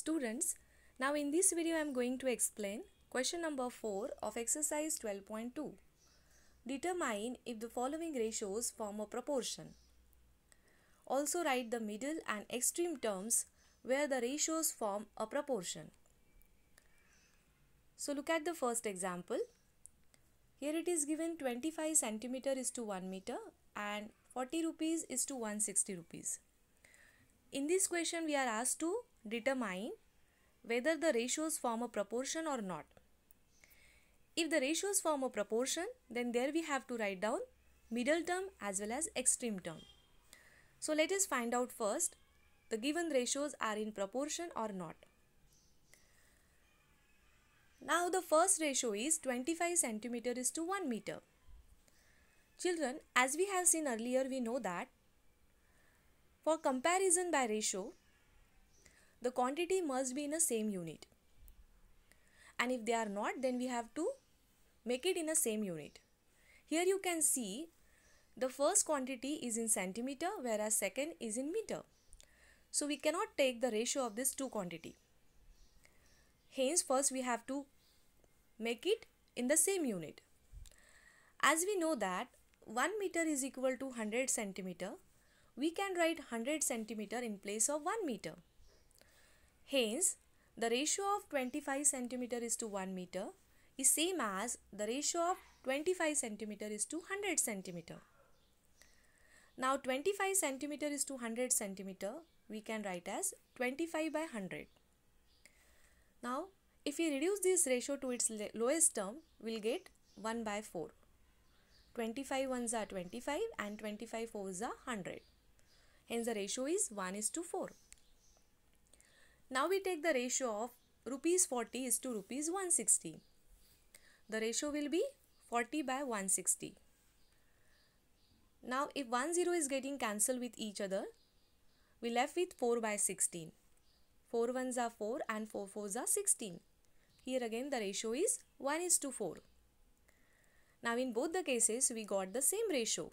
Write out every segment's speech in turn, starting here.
Students, now in this video I am going to explain question number 4 of exercise 12.2. Determine if the following ratios form a proportion. Also write the middle and extreme terms where the ratios form a proportion. So look at the first example. Here it is given 25 centimeter is to 1 meter and 40 rupees is to 160 rupees. In this question we are asked to determine whether the ratios form a proportion or not. If the ratios form a proportion, then there we have to write down middle term as well as extreme term. So let us find out first the given ratios are in proportion or not. Now the first ratio is 25 centimeter is to 1 meter. Children, as we have seen earlier, we know that for comparison by ratio, the quantity must be in a same unit. And if they are not, then we have to make it in a same unit. Here you can see the first quantity is in centimeter whereas second is in meter. So we cannot take the ratio of this two quantity. Hence first we have to make it in the same unit. As we know that 1 meter is equal to 100 centimeter, we can write 100 centimeter in place of 1 meter. Hence, the ratio of 25 centimeter is to 1 meter is same as the ratio of 25 centimeter is to 100 centimeter. Now 25 centimeter is to 100 centimeter, we can write as 25 by 100. Now, if we reduce this ratio to its lowest term, we will get 1 by 4. 25 ones are 25 and 25 fours are 100. Hence the ratio is 1:4. Now we take the ratio of rupees 40 is to rupees 160. The ratio will be 40 by 160. Now if 10 is getting cancelled with each other, we left with 4 by 16. 4 ones are 4 and 4 fours are 16. Here again the ratio is 1:4. Now in both the cases we got the same ratio.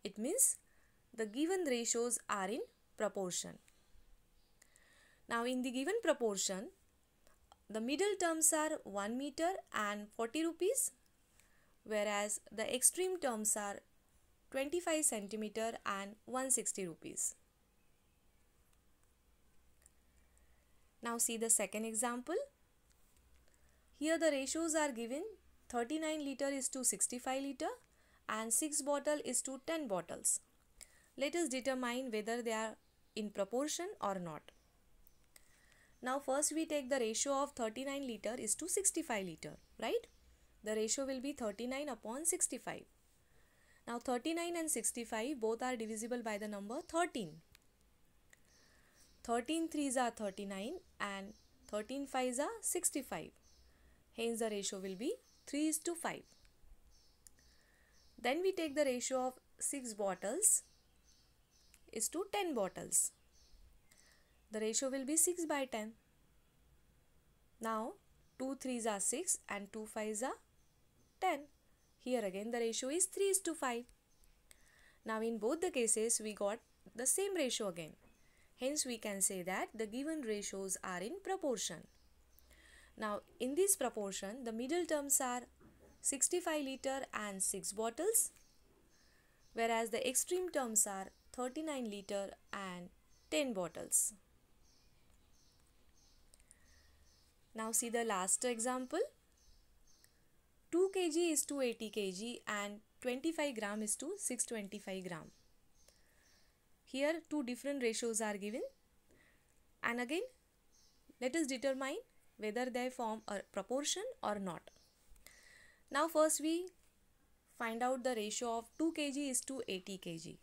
It means the given ratios are in proportion. Now in the given proportion, the middle terms are 1 meter and 40 rupees, whereas the extreme terms are 25 centimeter and 160 rupees. Now see the second example. Here the ratios are given 39 liter is to 65 liter and 6 bottle is to 10 bottles. Let us determine whether they are in proportion or not. Now first we take the ratio of 39 liter is to 65 liter, right? The ratio will be 39 upon 65. Now 39 and 65 both are divisible by the number 13. 13 threes are 39 and 13 fives are 65. Hence the ratio will be 3:5. Then we take the ratio of 6 bottles is to 10 bottles. The ratio will be 6 by 10. Now 2 threes are 6 and 2 fives are 10. Here again the ratio is 3:5. Now in both the cases we got the same ratio again. Hence we can say that the given ratios are in proportion. Now in this proportion the middle terms are 65 liter and 6 bottles, whereas the extreme terms are 39 liter and 10 bottles. Now see the last example. 2 kg is to 80 kg and 25 gram is to 625 gram. Here two different ratios are given, and again let us determine whether they form a proportion or not. Now first we find out the ratio of 2 kg is to 80 kg.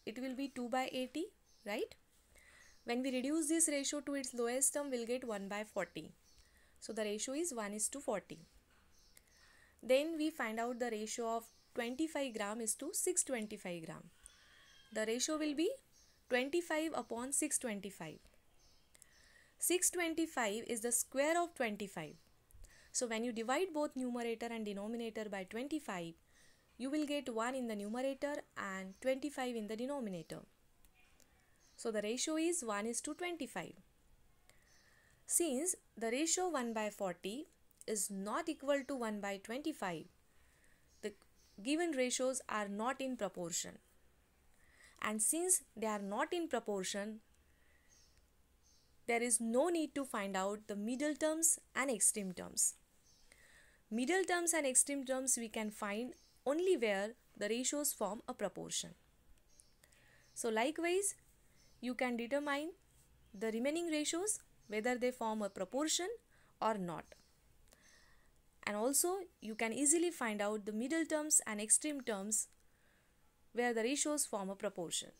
It will be 2 by 80, right? When we reduce this ratio to its lowest term, we will get 1 by 40. So the ratio is 1:40. Then we find out the ratio of 25 gram is to 625 gram. The ratio will be 25 upon 625. 625 is the square of 25. So when you divide both numerator and denominator by 25, you will get 1 in the numerator and 25 in the denominator. So the ratio is 1:25. Since the ratio 1 by 40 is not equal to 1 by 25, the given ratios are not in proportion. And since they are not in proportion, there is no need to find out the middle terms and extreme terms. Middle terms and extreme terms we can find only where the ratios form a proportion. So likewise, you can determine the remaining ratios whether they form a proportion or not. And also you can easily find out the middle terms and extreme terms where the ratios form a proportion.